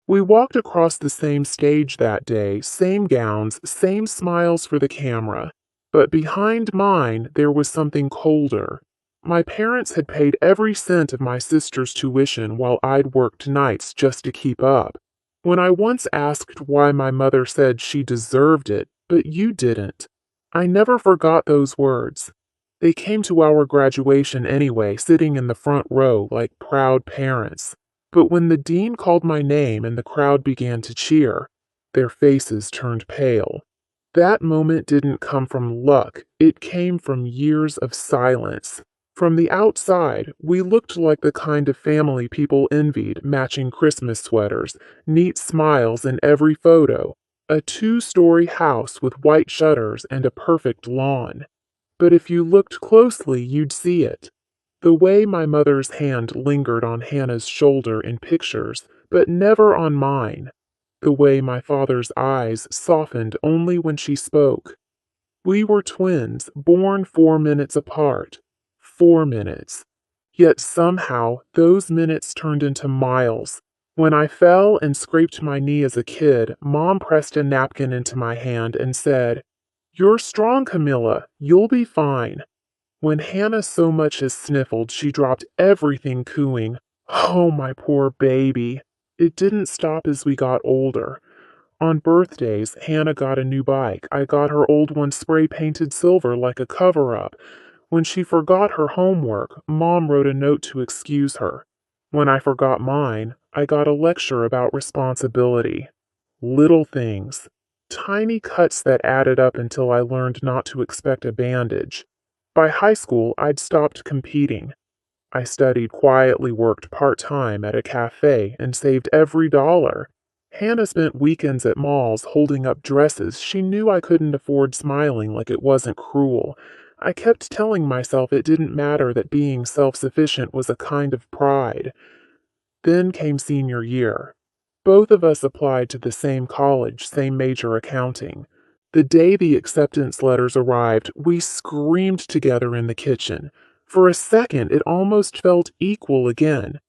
We walked across the same stage that day, same gowns, same smiles for the camera. But behind mine, there was something colder. My parents had paid every cent of my sister's tuition while I'd worked nights just to keep up. When I once asked why, my mother said she deserved it, but you didn't. I never forgot those words. They came to our graduation anyway, sitting in the front row like proud parents. But when the dean called my name and the crowd began to cheer, their faces turned pale. That moment didn't come from luck, it came from years of silence. From the outside, we looked like the kind of family people envied, matching Christmas sweaters, neat smiles in every photo, a two-story house with white shutters and a perfect lawn. But if you looked closely, you'd see it. The way my mother's hand lingered on Hannah's shoulder in pictures, but never on mine. The way my father's eyes softened only when she spoke. We were twins, born 4 minutes apart. 4 minutes. Yet somehow, those minutes turned into miles. When I fell and scraped my knee as a kid, Mom pressed a napkin into my hand and said, "You're strong, Camilla. You'll be fine." When Hannah so much as sniffled, she dropped everything, cooing, "Oh, my poor baby." It didn't stop as we got older. On birthdays, Hannah got a new bike. I got her old one spray-painted silver like a cover-up. When she forgot her homework, Mom wrote a note to excuse her. When I forgot mine, I got a lecture about responsibility. Little things. Tiny cuts that added up until I learned not to expect a bandage. By high school, I'd stopped competing. I studied quietly, worked part-time at a cafe, and saved every dollar. Hannah spent weekends at malls holding up dresses. She knew I couldn't afford smiling like it wasn't cruel. I kept telling myself it didn't matter, that being self-sufficient was a kind of pride. Then came senior year. Both of us applied to the same college, same major, accounting. The day the acceptance letters arrived, we screamed together in the kitchen. For a second, it almost felt equal again.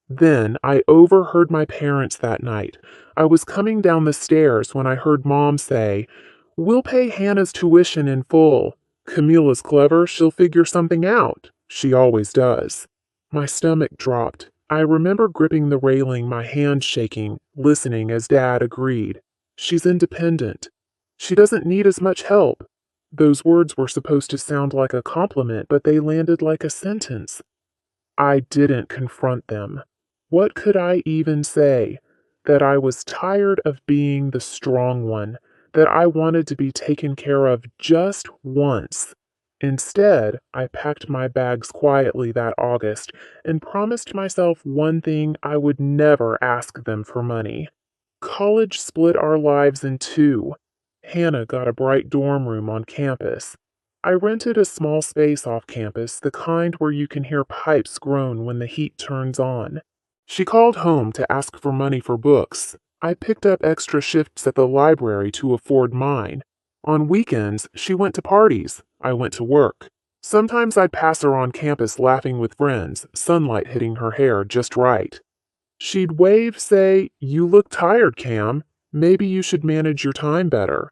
Then I overheard my parents that night. I was coming down the stairs when I heard Mom say, "We'll pay Hannah's tuition in full. Camilla's clever, she'll figure something out. She always does." My stomach dropped. I remember gripping the railing, my hand shaking, listening as Dad agreed. "She's independent. She doesn't need as much help." Those words were supposed to sound like a compliment, but they landed like a sentence. I didn't confront them. What could I even say? That I was tired of being the strong one, that I wanted to be taken care of just once. Instead, I packed my bags quietly that August and promised myself one thing: I would never ask them for money. College split our lives in two. Hannah got a bright dorm room on campus. I rented a small space off campus, the kind where you can hear pipes groan when the heat turns on. She called home to ask for money for books. I picked up extra shifts at the library to afford mine. On weekends, she went to parties. I went to work. Sometimes I'd pass her on campus laughing with friends, sunlight hitting her hair just right. She'd wave, say, "You look tired, Cam. Maybe you should manage your time better."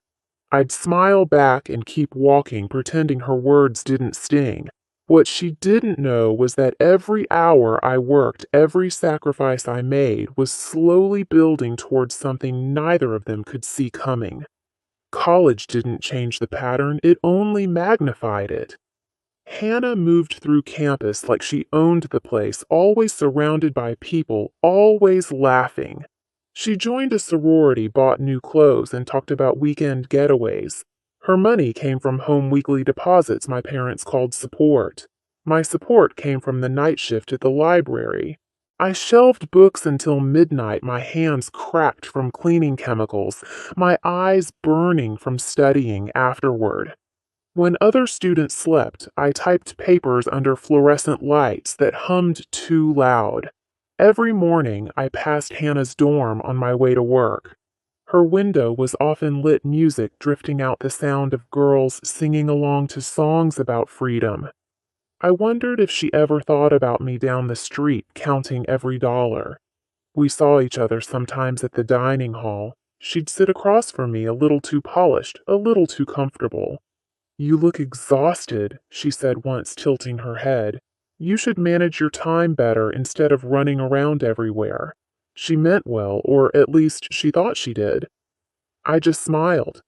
I'd smile back and keep walking, pretending her words didn't sting. What she didn't know was that every hour I worked, every sacrifice I made, was slowly building towards something neither of them could see coming. College didn't change the pattern, it only magnified it. Hannah moved through campus like she owned the place, always surrounded by people, always laughing. She joined a sorority, bought new clothes, and talked about weekend getaways. Her money came from home weekly deposits my parents called support. My support came from the night shift at the library. I shelved books until midnight, my hands cracked from cleaning chemicals, my eyes burning from studying afterward. When other students slept, I typed papers under fluorescent lights that hummed too loud. Every morning, I passed Hannah's dorm on my way to work. Her window was often lit, music drifting out, the sound of girls singing along to songs about freedom. I wondered if she ever thought about me down the street, counting every dollar. We saw each other sometimes at the dining hall. She'd sit across from me, a little too polished, a little too comfortable. "You look exhausted," she said once, tilting her head. "You should manage your time better instead of running around everywhere." She meant well, or at least she thought she did. I just smiled.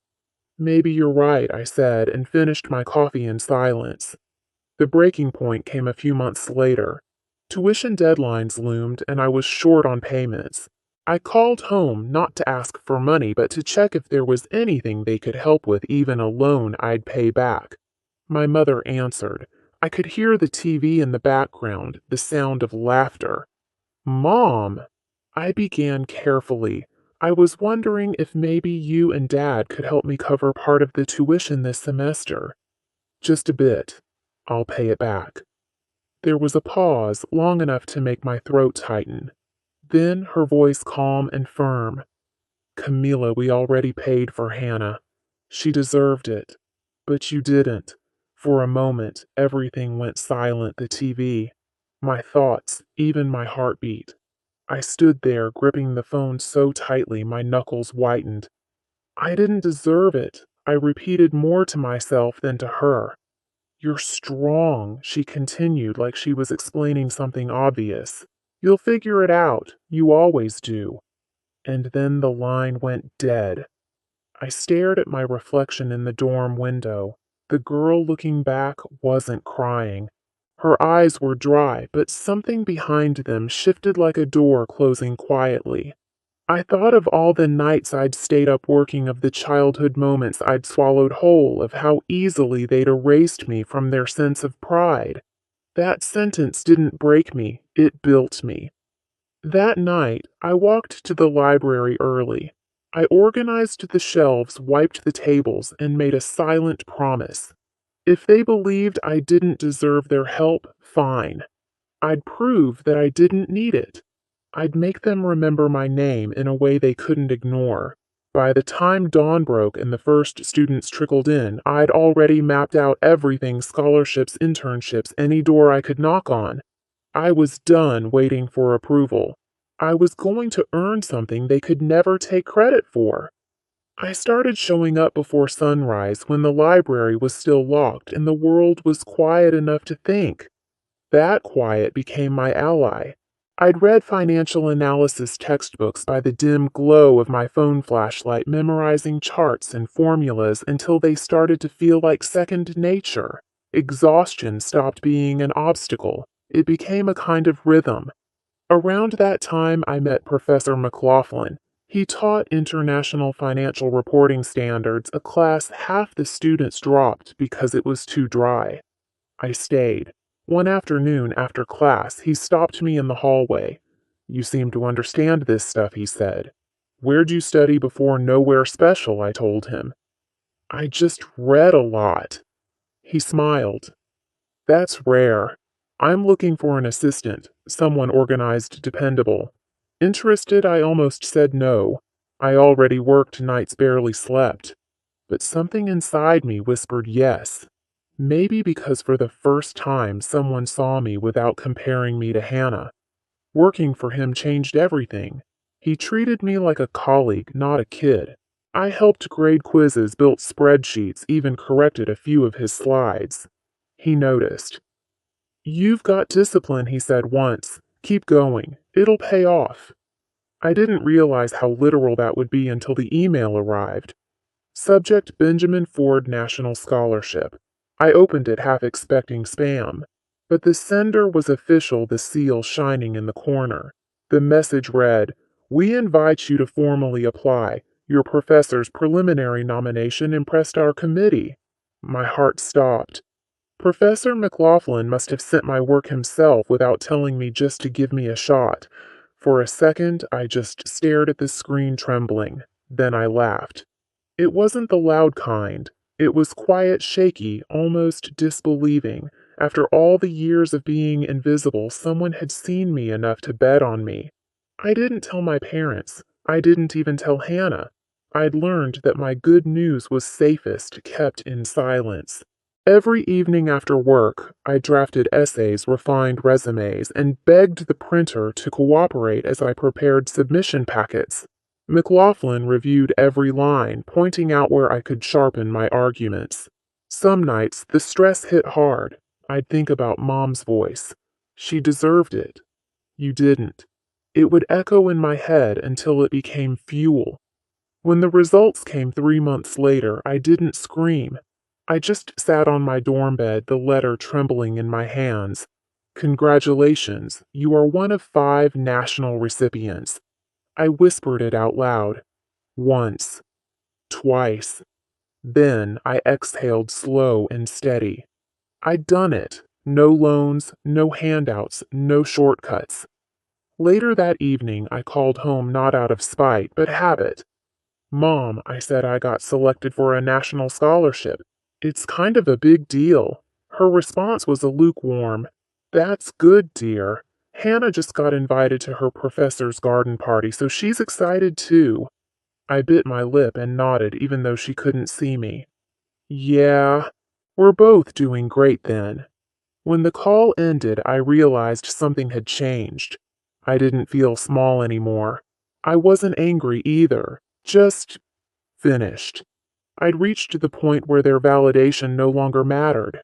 "Maybe you're right," I said, and finished my coffee in silence. The breaking point came a few months later. Tuition deadlines loomed, and I was short on payments. I called home not to ask for money, but to check if there was anything they could help with, even a loan I'd pay back. My mother answered. I could hear the TV in the background, the sound of laughter. "Mom!" I began carefully. "I was wondering if maybe you and Dad could help me cover part of the tuition this semester. Just a bit. I'll pay it back." There was a pause, long enough to make my throat tighten. Then her voice calm and firm. "Camila, we already paid for Hannah. She deserved it. But you didn't." For a moment, everything went silent, the TV, my thoughts, even my heartbeat. I stood there, gripping the phone so tightly my knuckles whitened. "I didn't deserve it," I repeated more to myself than to her. "You're strong," she continued like she was explaining something obvious. "You'll figure it out. You always do." And then the line went dead. I stared at my reflection in the dorm window. The girl looking back wasn't crying. Her eyes were dry, but something behind them shifted like a door closing quietly. I thought of all the nights I'd stayed up working, of the childhood moments I'd swallowed whole, of how easily they'd erased me from their sense of pride. That sentence didn't break me, it built me. That night, I walked to the library early. I organized the shelves, wiped the tables, and made a silent promise. If they believed I didn't deserve their help, fine. I'd prove that I didn't need it. I'd make them remember my name in a way they couldn't ignore. By the time dawn broke and the first students trickled in, I'd already mapped out everything: scholarships, internships, any door I could knock on. I was done waiting for approval. I was going to earn something they could never take credit for. I started showing up before sunrise, when the library was still locked and the world was quiet enough to think. That quiet became my ally. I'd read financial analysis textbooks by the dim glow of my phone flashlight, memorizing charts and formulas until they started to feel like second nature. Exhaustion stopped being an obstacle. It became a kind of rhythm. Around that time, I met Professor McLaughlin. He taught International Financial Reporting Standards, a class half the students dropped because it was too dry. I stayed. One afternoon after class, he stopped me in the hallway. "You seem to understand this stuff," he said. "Where'd you study before Nowhere Special?" I told him. "I just read a lot." He smiled. "That's rare. I'm looking for an assistant, someone organized, dependable." Interested, I almost said no. I already worked nights, barely slept. But something inside me whispered yes. Maybe because for the first time someone saw me without comparing me to Hannah. Working for him changed everything. He treated me like a colleague, not a kid. I helped grade quizzes, built spreadsheets, even corrected a few of his slides. He noticed. "You've got discipline," he said once. "Keep going. It'll pay off." I didn't realize how literal that would be until the email arrived. Subject: Benjamin Ford National Scholarship. I opened it, half expecting spam. But the sender was official, the seal shining in the corner. The message read, "We invite you to formally apply. Your professor's preliminary nomination impressed our committee." My heart stopped. Professor McLaughlin must have sent my work himself without telling me, just to give me a shot. For a second, I just stared at the screen, trembling. Then I laughed. It wasn't the loud kind. It was quiet, shaky, almost disbelieving. After all the years of being invisible, someone had seen me enough to bet on me. I didn't tell my parents. I didn't even tell Hannah. I'd learned that my good news was safest kept in silence. Every evening after work, I drafted essays, refined resumes, and begged the printer to cooperate as I prepared submission packets. McLaughlin reviewed every line, pointing out where I could sharpen my arguments. Some nights, the stress hit hard. I'd think about Mom's voice. She deserved it. You didn't. It would echo in my head until it became fuel. When the results came 3 months later, I didn't scream. I just sat on my dorm bed, the letter trembling in my hands. Congratulations, you are one of 5 national recipients. I whispered it out loud. Once. Twice. Then I exhaled slow and steady. I'd done it. No loans, no handouts, no shortcuts. Later that evening, I called home not out of spite, but habit. Mom, I said I got selected for a national scholarship. It's kind of a big deal. Her response was a lukewarm, "That's good, dear. Hannah just got invited to her professor's garden party, so she's excited too." I bit my lip and nodded even though she couldn't see me. Yeah, we're both doing great then. When the call ended, I realized something had changed. I didn't feel small anymore. I wasn't angry either, just finished. I'd reached the point where their validation no longer mattered.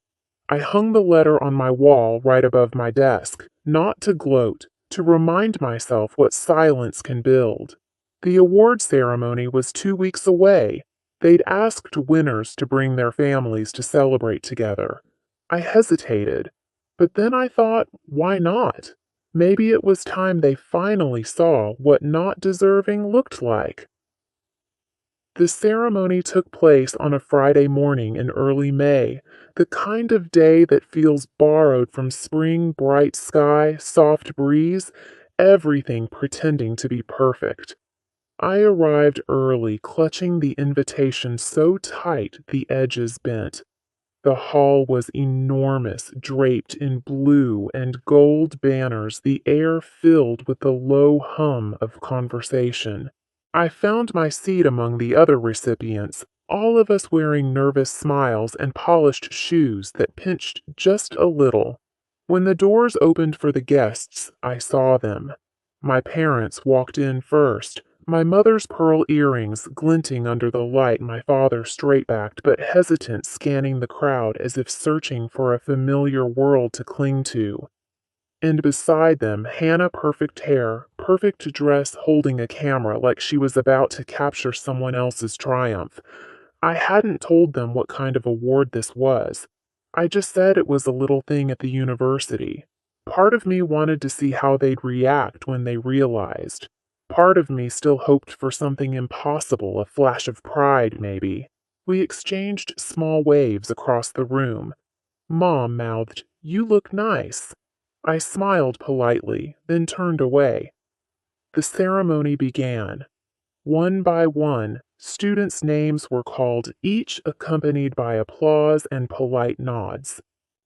I hung the letter on my wall right above my desk, not to gloat, to remind myself what silence can build. The award ceremony was 2 weeks away. They'd asked winners to bring their families to celebrate together. I hesitated, but then I thought, why not? Maybe it was time they finally saw what not deserving looked like. The ceremony took place on a Friday morning in early May, the kind of day that feels borrowed from spring, bright sky, soft breeze, everything pretending to be perfect. I arrived early, clutching the invitation so tight the edges bent. The hall was enormous, draped in blue and gold banners, the air filled with the low hum of conversation. I found my seat among the other recipients, all of us wearing nervous smiles and polished shoes that pinched just a little. When the doors opened for the guests, I saw them. My parents walked in first, my mother's pearl earrings glinting under the light, my father straight-backed but hesitant, scanning the crowd as if searching for a familiar world to cling to. And beside them, Hannah, perfect hair, perfect dress, holding a camera like she was about to capture someone else's triumph. I hadn't told them what kind of award this was. I just said it was a little thing at the university. Part of me wanted to see how they'd react when they realized. Part of me still hoped for something impossible, a flash of pride, maybe. We exchanged small waves across the room. Mom mouthed, "You look nice." I smiled politely, then turned away. The ceremony began. One by one, students' names were called, each accompanied by applause and polite nods.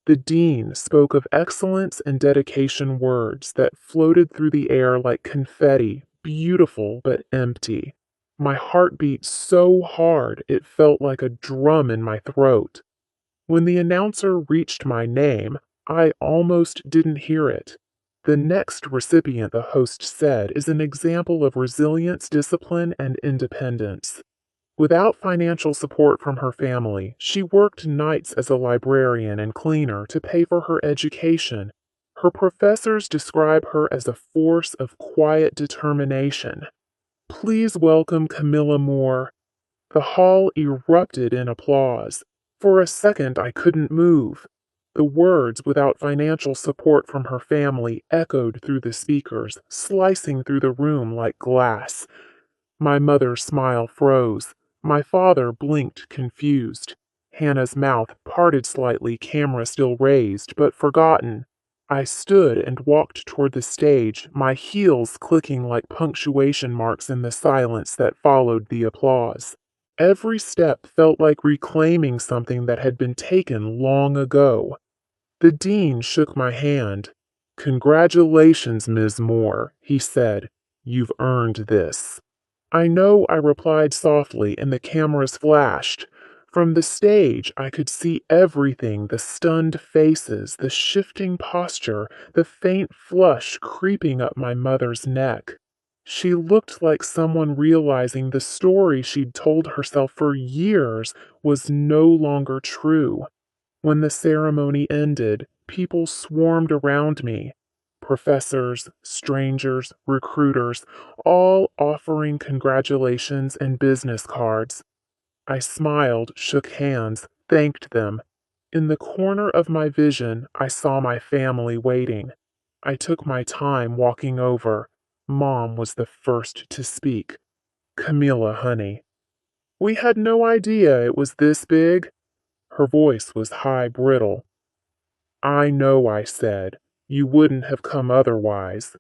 The dean spoke of excellence and dedication words that floated through the air like confetti, beautiful but empty. My heart beat so hard it felt like a drum in my throat. When the announcer reached my name, I almost didn't hear it. The next recipient, the host said, is an example of resilience, discipline, and independence. Without financial support from her family, she worked nights as a librarian and cleaner to pay for her education. Her professors describe her as a force of quiet determination. Please welcome Camilla Moore. The hall erupted in applause. For a second, I couldn't move. The words, without financial support from her family, echoed through the speakers, slicing through the room like glass. My mother's smile froze. My father blinked, confused. Hannah's mouth parted slightly, camera still raised, but forgotten. I stood and walked toward the stage, my heels clicking like punctuation marks in the silence that followed the applause. Every step felt like reclaiming something that had been taken long ago. The dean shook my hand. "Congratulations, Ms. Moore," he said. "You've earned this." "I know," I replied softly, and the cameras flashed. From the stage, I could see everything: the stunned faces, the shifting posture, the faint flush creeping up my mother's neck. She looked like someone realizing the story she'd told herself for years was no longer true. When the ceremony ended, people swarmed around me: professors, strangers, recruiters, all offering congratulations and business cards. I smiled, shook hands, thanked them. In the corner of my vision, I saw my family waiting. I took my time walking over. Mom was the first to speak. "Camilla, honey, we had no idea it was this big." Her voice was high, brittle. "I know," I said. "You wouldn't have come otherwise."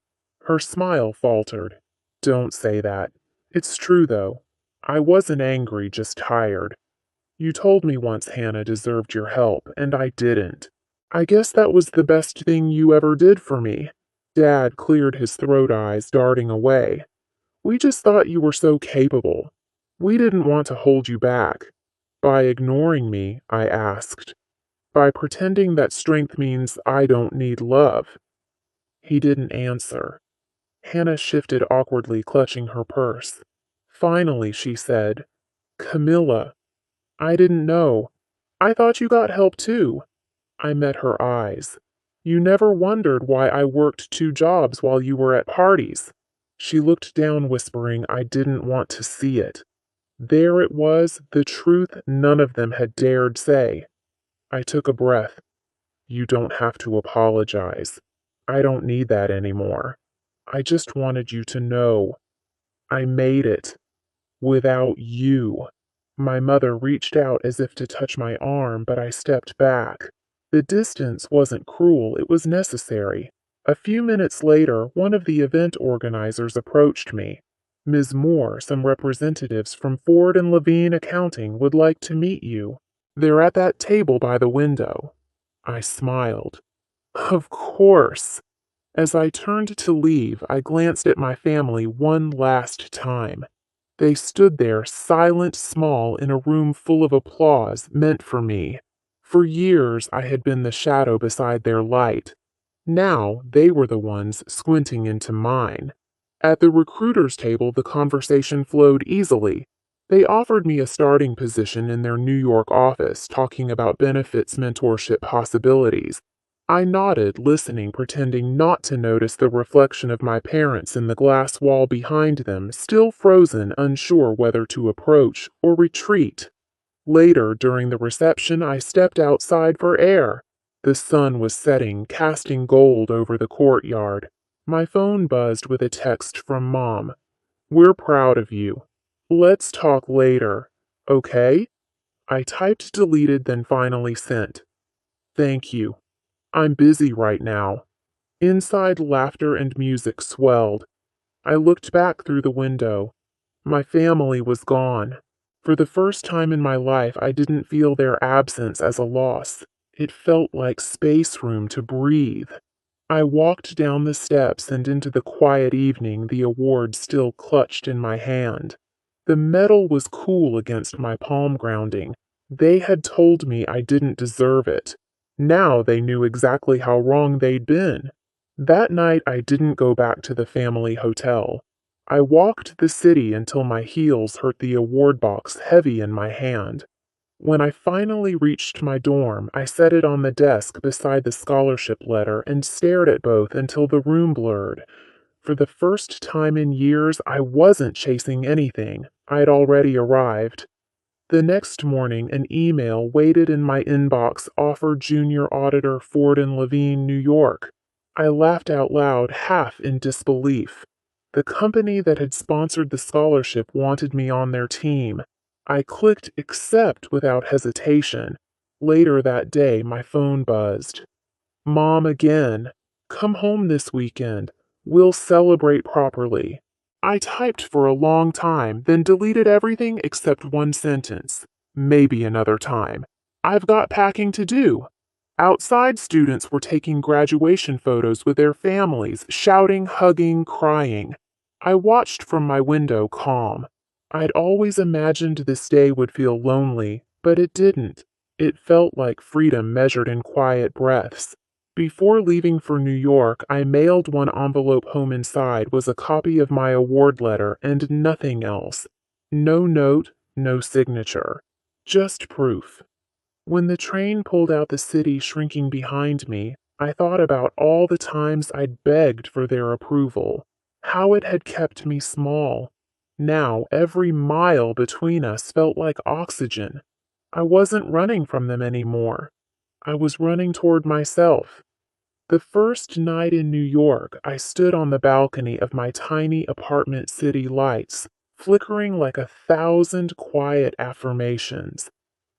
Her smile faltered. "Don't say that. It's true, though. I wasn't angry, just tired. You told me once Hannah deserved your help, and I didn't. I guess that was the best thing you ever did for me." Dad cleared his throat, eyes darting away. "We just thought you were so capable. We didn't want to hold you back." "By ignoring me?" I asked. "By pretending that strength means I don't need love?" He didn't answer. Hannah shifted awkwardly, clutching her purse. Finally, she said, "Camilla, I didn't know. I thought you got help too." I met her eyes. "You never wondered why I worked 2 jobs while you were at parties." She looked down, whispering I didn't want to see it. There it was, the truth none of them had dared say. I took a breath. "You don't have to apologize. I don't need that anymore. I just wanted you to know. I made it. Without you." My mother reached out as if to touch my arm, but I stepped back. The distance wasn't cruel, it was necessary. A few minutes later, one of the event organizers approached me. "Ms. Moore, some representatives from Ford and Levine Accounting would like to meet you. They're at that table by the window." I smiled. Of course. As I turned to leave, I glanced at my family one last time. They stood there, silent, small, in a room full of applause meant for me. For years, I had been the shadow beside their light. Now, they were the ones squinting into mine. At the recruiter's table, the conversation flowed easily. They offered me a starting position in their New York office, talking about benefits, mentorship possibilities. I nodded, listening, pretending not to notice the reflection of my parents in the glass wall behind them, still frozen, unsure whether to approach or retreat. Later, during the reception, I stepped outside for air. The sun was setting, casting gold over the courtyard. My phone buzzed with a text from Mom. "We're proud of you. Let's talk later. Okay?" I typed deleted, then finally sent. "Thank you. I'm busy right now." Inside, laughter and music swelled. I looked back through the window. My family was gone. For the first time in my life, I didn't feel their absence as a loss. It felt like space, room to breathe. I walked down the steps and into the quiet evening, the award still clutched in my hand. The metal was cool against my palm grounding. They had told me I didn't deserve it. Now they knew exactly how wrong they'd been. That night, I didn't go back to the family hotel. I walked the city until my heels hurt the award box heavy in my hand. When I finally reached my dorm, I set it on the desk beside the scholarship letter and stared at both until the room blurred. For the first time in years, I wasn't chasing anything. I'd already arrived. The next morning, an email waited in my inbox, offered junior auditor, Ford and Levine, New York. I laughed out loud, half in disbelief. The company that had sponsored the scholarship wanted me on their team. I clicked accept without hesitation. Later that day, my phone buzzed. "Mom again. Come home this weekend. We'll celebrate properly." I typed for a long time, then deleted everything except one sentence. "Maybe another time. I've got packing to do." Outside, students were taking graduation photos with their families, shouting, hugging, crying. I watched from my window, calm. I'd always imagined this day would feel lonely, But it didn't. It felt like freedom measured in quiet breaths. Before leaving for New York, I mailed one envelope. Home inside was a copy of my award letter and nothing else. No note, no signature. Just proof. When the train pulled out the city shrinking behind me, I thought about all the times I'd begged for their approval, how it had kept me small. Now every mile between us felt like oxygen. I wasn't running from them anymore. I was running toward myself. The first night in New York, I stood on the balcony of my tiny apartment, city lights, flickering like 1,000 quiet affirmations.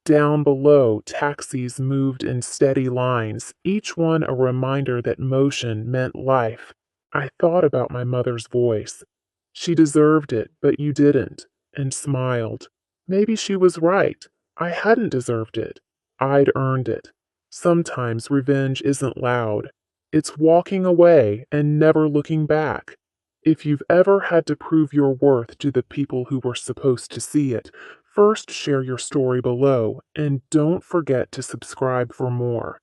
Down below, taxis moved in steady lines, each one a reminder that motion meant life. I thought about my mother's voice. She deserved it, but you didn't, and smiled. Maybe she was right. I hadn't deserved it. I'd earned it. Sometimes revenge isn't loud. It's walking away and never looking back. If you've ever had to prove your worth to the people who were supposed to see it, first share your story below and don't forget to subscribe for more.